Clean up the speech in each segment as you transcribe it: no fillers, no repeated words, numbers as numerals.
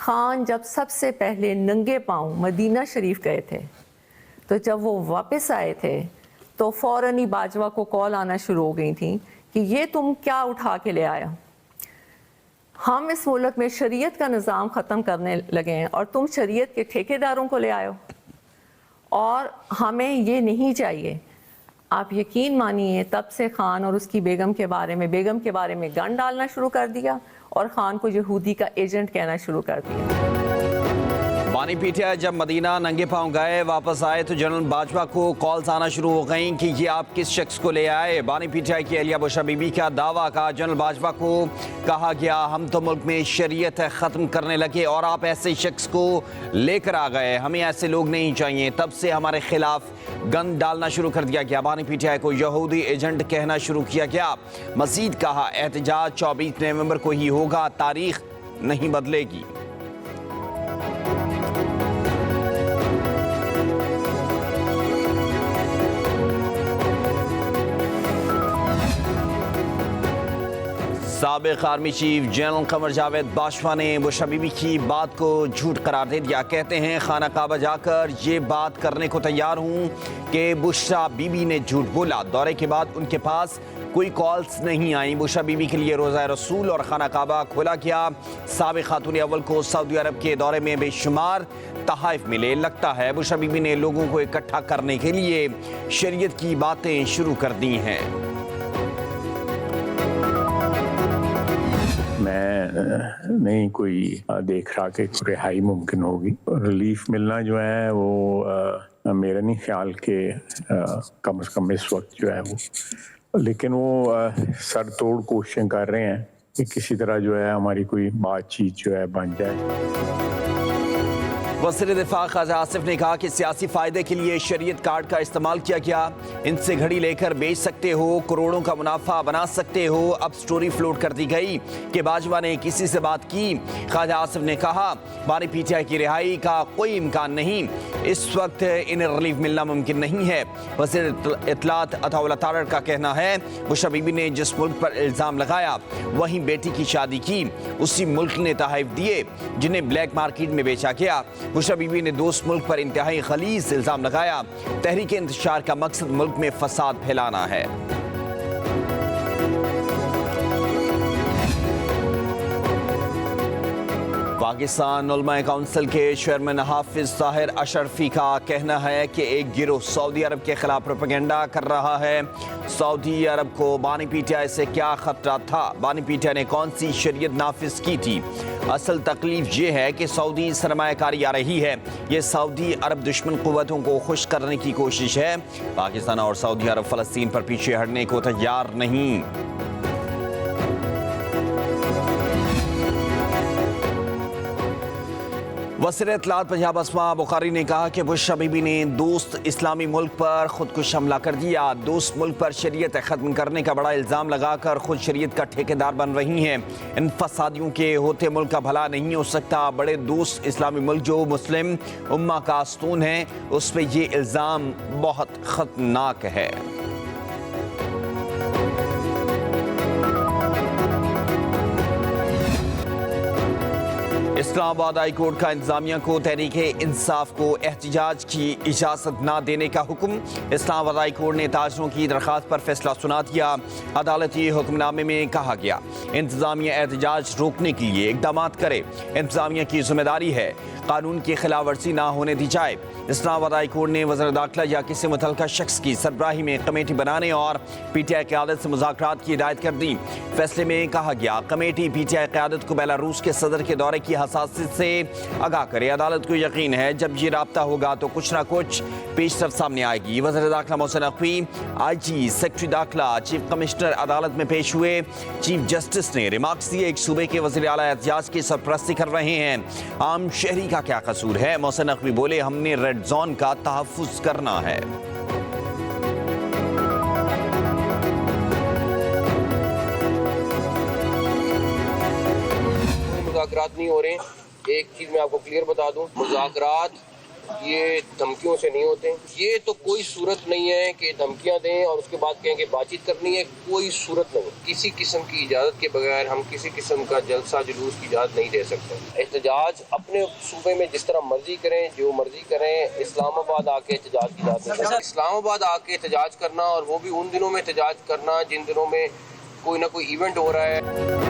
خان جب سب سے پہلے ننگے پاؤں مدینہ شریف گئے تھے تو جب وہ واپس آئے تھے تو فوراً ہی باجوہ کو کال آنا شروع ہو گئی تھیں کہ یہ تم کیا اٹھا کے لے آیا. ہم اس ملک میں شریعت کا نظام ختم کرنے لگے ہیں اور تم شریعت کے ٹھیکیداروں کو لے آئے ہو, اور ہمیں یہ نہیں چاہیے. آپ یقین مانیے تب سے خان اور اس کی بیگم کے بارے میں گن ڈالنا شروع کر دیا اور خان کو یہودی کا ایجنٹ کہنا شروع کر دیا. بانی پی ٹی آئی جب مدینہ ننگے پاؤں گئے واپس آئے تو جنرل باجوہ کو کالز آنا شروع ہو گئیں کہ یہ آپ کس شخص کو لے آئے. بانی پی ٹی آئی کی اہلیہ بشرا بی بی کا دعویٰ کا جنرل باجوہ کو کہا گیا ہم تو ملک میں شریعت ختم کرنے لگے اور آپ ایسے شخص کو لے کر آ گئے, ہمیں ایسے لوگ نہیں چاہیے. تب سے ہمارے خلاف گن ڈالنا شروع کر دیا گیا. بانی پی ٹی آئی کو یہودی ایجنٹ کہنا شروع کیا گیا. مزید کہا احتجاج 24 نومبر کو ہی ہوگا, تاریخ نہیں بدلے گی. سابق army chief general Qamar Javed Bajwa نے بشرا بی بی کی بات کو جھوٹ قرار دے دیا. کہتے ہیں خانہ کعبہ جا کر یہ بات کرنے کو تیار ہوں کہ بشرا بی بی نے جھوٹ بولا. دورے کے بعد ان کے پاس کوئی کالز نہیں آئیں. بشرا بی بی کے لیے روزہ رسول اور خانہ کعبہ کھولا گیا. سابق خاتون اول کو سعودی عرب کے دورے میں بے شمار تحائف ملے. لگتا ہے بشرا بی بی نے لوگوں کو اکٹھا کرنے کے لیے شریعت کی باتیں شروع کر دی ہیں. میں نہیں کوئی دیکھ رہا کہ رہائی ممکن ہوگی. ریلیف ملنا جو ہے وہ میرا نہیں خیال کہ کم از کم اس وقت جو ہے وہ, لیکن وہ سر توڑ کوششیں کر رہے ہیں کہ کسی طرح جو ہے ہماری کوئی بات چیت جو ہے بن جائے. وزیر دفاع خواجہ آصف نے کہا کہ سیاسی فائدے کے لیے شریعت کارڈ کا استعمال کیا گیا. ان سے گھڑی لے کر بیچ سکتے ہو, کروڑوں کا منافع بنا سکتے ہو. اب سٹوری فلوٹ کر دی گئی کہ باجوہ نے کسی سے بات کی. خواجہ آصف نے کہا بانی پی ٹی آئی کی رہائی کا کوئی امکان نہیں, اس وقت انہیں ریلیف ملنا ممکن نہیں ہے. وزیر اطلاعات عطا اللہ تارڑ کا کہنا ہے بشرا بی بی نے جس ملک پر الزام لگایا وہیں بیٹی کی شادی کی, اسی ملک نے تحائف دیے جنہیں بلیک مارکیٹ میں بیچا گیا. بشرا بی بی نے دوست ملک پر انتہائی غلیظ الزام لگایا. تحریک انتشار کا مقصد ملک میں فساد پھیلانا ہے. پاکستان علماء کونسل کے چیئرمین حافظ طاہر اشرفی کا کہنا ہے کہ ایک گروہ سعودی عرب کے خلاف پروپیگنڈا کر رہا ہے. سعودی عرب کو بانی پی ٹی آئی سے کیا خطرہ تھا؟ بانی پی ٹی آئی نے کون سی شریعت نافذ کی تھی؟ اصل تکلیف یہ ہے کہ سعودی سرمایہ کاری آ رہی ہے. یہ سعودی عرب دشمن قوتوں کو خوش کرنے کی کوشش ہے. پاکستان اور سعودی عرب فلسطین پر پیچھے ہٹنے کو تیار نہیں. وزیر اطلاعات پنجاب اسما بخاری نے کہا کہ بشرا بی بی نے دوست اسلامی ملک پر خودکش حملہ کر دیا. دوست ملک پر شریعت ختم کرنے کا بڑا الزام لگا کر خود شریعت کا ٹھیکیدار بن رہی ہیں. ان فسادیوں کے ہوتے ملک کا بھلا نہیں ہو سکتا. بڑے دوست اسلامی ملک جو مسلم امہ کا ستون ہے, اس پہ یہ الزام بہت خطرناک ہے. اسلام آباد ہائی کورٹ کا انتظامیہ کو تحریک انصاف کو احتجاج کی اجازت نہ دینے کا حکم. اسلام آباد ہائی کورٹ نے تاجروں کی درخواست پر فیصلہ سنا دیا. عدالتی حکم نامے میں کہا گیا انتظامیہ احتجاج روکنے کے لیے اقدامات کرے. انتظامیہ کی ذمہ داری ہے قانون کی خلاف ورزی نہ ہونے دی جائے. اسلام آباد ہائی کورٹ نے وزیر داخلہ یا کسی متعلقہ شخص کی سربراہی میں کمیٹی بنانے اور پی ٹی آئی قیادت سے مذاکرات کی ہدایت کر دی. فیصلے میں کہا گیا کمیٹی پی ٹی آئی قیادت کو بیلاروس کے صدر کے دورے کی حساسیت سے آگاہ کرے. عدالت کو یقین ہے جب یہ رابطہ ہوگا تو کچھ نہ کچھ پیش رفت سامنے آئے گی. وزیر داخلہ محسن نقوی, آئی جی, سیکرٹری داخلہ, چیف کمشنر عدالت میں پیش ہوئے. چیف جسٹس نے ریمارکس دیے ایک صوبے کے وزیر اعلیٰ احتجاج کی سرپرستی کر رہے ہیں, عام شہری کا کیا قصور ہے؟ محسن نقوی بولے ہم نے ریڈ زون کا تحفظ کرنا ہے. مذاکرات نہیں ہو رہے. ایک چیز میں آپ کو کلیئر بتا دوں, مذاکرات یہ دھمکیوں سے نہیں ہوتے. یہ تو کوئی صورت نہیں ہے کہ دھمکیاں دیں اور اس کے بعد کہیں کہ بات چیت کرنی ہے. کوئی صورت نہیں. کسی قسم کی اجازت کے بغیر ہم کسی قسم کا جلسہ جلوس کی اجازت نہیں دے سکتے. احتجاج اپنے صوبے میں جس طرح مرضی کریں, جو مرضی کریں. اسلام آباد آ کے احتجاج کی اجازت نہیں. اسلام آباد آ کے احتجاج کرنا, اور وہ بھی ان دنوں میں احتجاج کرنا جن دنوں میں کوئی نہ کوئی ایونٹ ہو رہا ہے.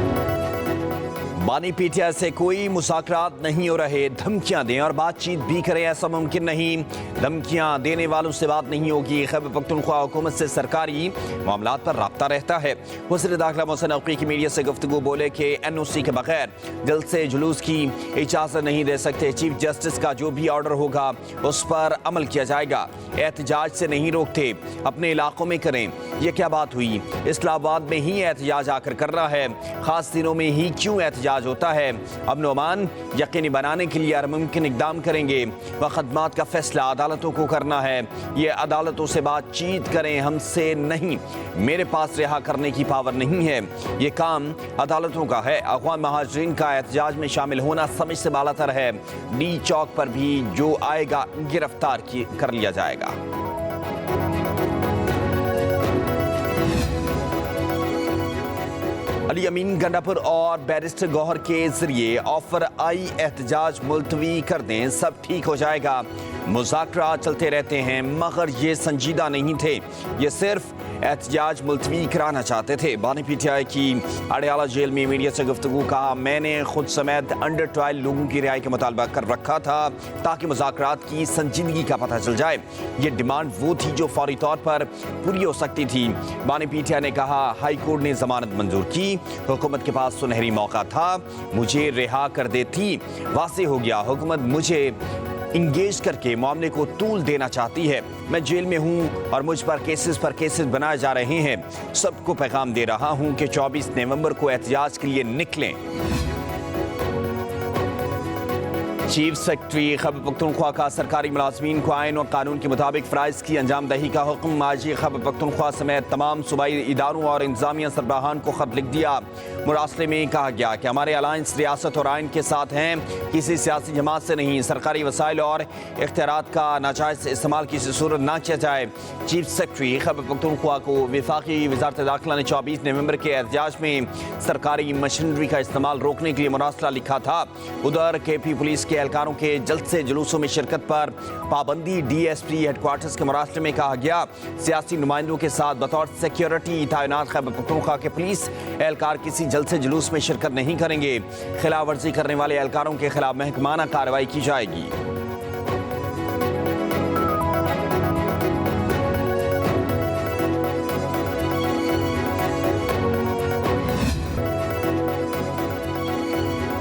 بانی پی ٹی آئی سے کوئی مذاکرات نہیں ہو رہے. دھمکیاں دیں اور بات چیت بھی کریں, ایسا ممکن نہیں. دھمکیاں دینے والوں سے بات نہیں ہوگی. خیبر پختونخوا حکومت سے سرکاری معاملات پر رابطہ رہتا ہے. وزیر داخلہ محسن نقوی کی میڈیا سے گفتگو بولے کہ این او سی کے بغیر جلسے جلوس کی اجازت نہیں دے سکتے. چیف جسٹس کا جو بھی آرڈر ہوگا اس پر عمل کیا جائے گا. احتجاج سے نہیں روکتے, اپنے علاقوں میں کریں. یہ کیا بات ہوئی؟ اسلام آباد میں ہی احتجاج آ کر کرنا ہے. خاص دنوں میں ہی کیوں احتجاج ہوتا ہے؟ امن و امان یقینی بنانے کے لیے ہر ممکن اقدام کریں گے. مقدمات کا فیصلہ عدالتوں کو کرنا ہے. یہ عدالتوں سے بات چیت کریں, ہم سے نہیں. میرے پاس رہا کرنے کی پاور نہیں ہے. یہ کام عدالتوں کا ہے. افغان مہاجرین کا احتجاج میں شامل ہونا سمجھ سے بالا تر ہے. ڈی چوک پر بھی جو آئے گا گرفتار کر لیا جائے گا. علی امین گنڈاپور اور بیرسٹر گوہر کے ذریعے آفر آئی احتجاج ملتوی کر دیں, سب ٹھیک ہو جائے گا. مذاکرات چلتے رہتے ہیں مگر یہ سنجیدہ نہیں تھے. یہ صرف احتجاج ملتوی کرانا چاہتے تھے. بانی پی ٹی آئی کی اڈیالہ جیل میں میڈیا سے گفتگو. کہا میں نے خود سمیت انڈر ٹرائل لوگوں کی رہائی کا مطالبہ کر رکھا تھا تاکہ مذاکرات کی سنجیدگی کا پتہ چل جائے. یہ ڈیمانڈ وہ تھی جو فوری طور پر پوری ہو سکتی تھی. بانی پی ٹی آئی نے کہا ہائی کورٹ نے ضمانت منظور کی. حکومت کے پاس سنہری موقع تھا, مجھے رہا کر دیتی. واضح ہو گیا حکومت مجھے انگیج کر کے معاملے کو طول دینا چاہتی ہے. میں جیل میں ہوں اور مجھ پر کیسز بنائے جا رہے ہیں. سب کو پیغام دے رہا ہوں کہ 24 نومبر کو احتجاج کے لیے نکلیں. چیف سیکرٹری خیبر پختونخوا کا سرکاری ملازمین کو آئین اور قانون کے مطابق فرائض کی انجام دہی کا حکم. آج خیبر پختونخوا سمیت تمام صوبائی اداروں اور انتظامیہ سربراہان کو خط لکھ دیا. مراسلے میں کہا گیا کہ ہمارے الائنس ریاست اور آئین کے ساتھ ہیں, کسی سیاسی جماعت سے نہیں. سرکاری وسائل اور اختیارات کا ناجائز استعمال کسی صورت نہ کیا جائے. چیف سیکرٹری خیبر پختونخوا کو وفاقی وزارت داخلہ نے 24 نومبر کے احتجاج میں سرکاری مشینری کا استعمال روکنے کے لیے مراسلہ لکھا تھا. ادھر کے پی پولیس کے اہلکاروں کے جلسے جلوسوں میں شرکت پر پابندی. D S P headquarters کے مراسلے میں کہا گیا سیاسی نمائندوں کے ساتھ بطور سیکیورٹی تعینات خیبر پختونخوا کے پولیس اہلکار کسی جلسے جلوس میں شرکت نہیں کریں گے. خلاف ورزی کرنے والے اہلکاروں کے خلاف محکمانہ کارروائی کی جائے گی.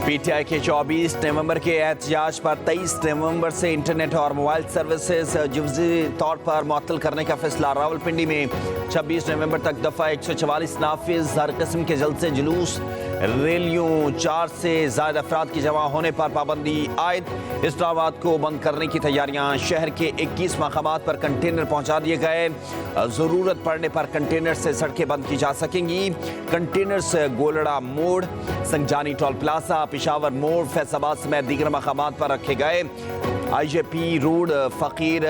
پی ٹی آئی کے 24 نومبر کے احتجاج پر 23 نومبر سے انٹرنیٹ اور موبائل سروسز جزوی طور پر معطل کرنے کا فیصلہ. راولپنڈی میں 26 نومبر تک دفعہ 144 نافذ. ہر قسم کے جلسے جلوس ریلیوں 4 سے زائد افراد کی جمع ہونے پر پابندی عائد. اسلام آباد کو بند کرنے کی تیاریاں. شہر کے 21 مقامات پر کنٹینر پہنچا دیے گئے. ضرورت پڑنے پر کنٹینر سے سڑکیں بند کی جا سکیں گی. کنٹینر سے گولڑا موڑ, سنگجانی ٹول پلازا, پشاور موڑ, فیض آباد سمیت دیگر مقامات پر رکھے گئے. آئی جے پی روڈ, فقیر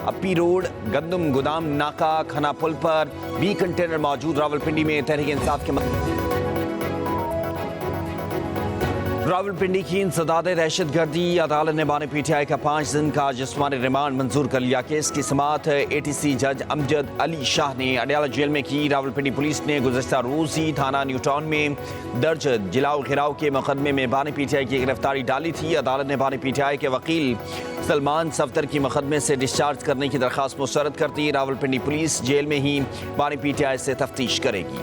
اپی روڈ, گندم گودام ناکا, کھنا پل پر بھی کنٹینر موجود. راولپنڈی میں تحریک انصاف کے راولپنڈی کی انسداد دہشت گردی. عدالت نے بانی پی ٹی آئی کا 5 دن کا جسمانی ریمانڈ منظور کر لیا. کیس کی سماعت اے ٹی سی جج امجد علی شاہ نے اڈیالہ جیل میں کی. راولپنڈی پولیس نے گزشتہ روز ہی تھانہ نیو ٹاؤن میں درج جلاؤ گھراؤ کے مقدمے میں بانی پی ٹی آئی کی گرفتاری ڈالی تھی. عدالت نے بانی پی ٹی آئی کے وکیل سلمان صفدر کی مقدمے سے ڈسچارج کرنے کی درخواست مسترد کر دی. راولپنڈی پولیس جیل میں ہی بانی پی ٹی آئی سے تفتیش کرے گی.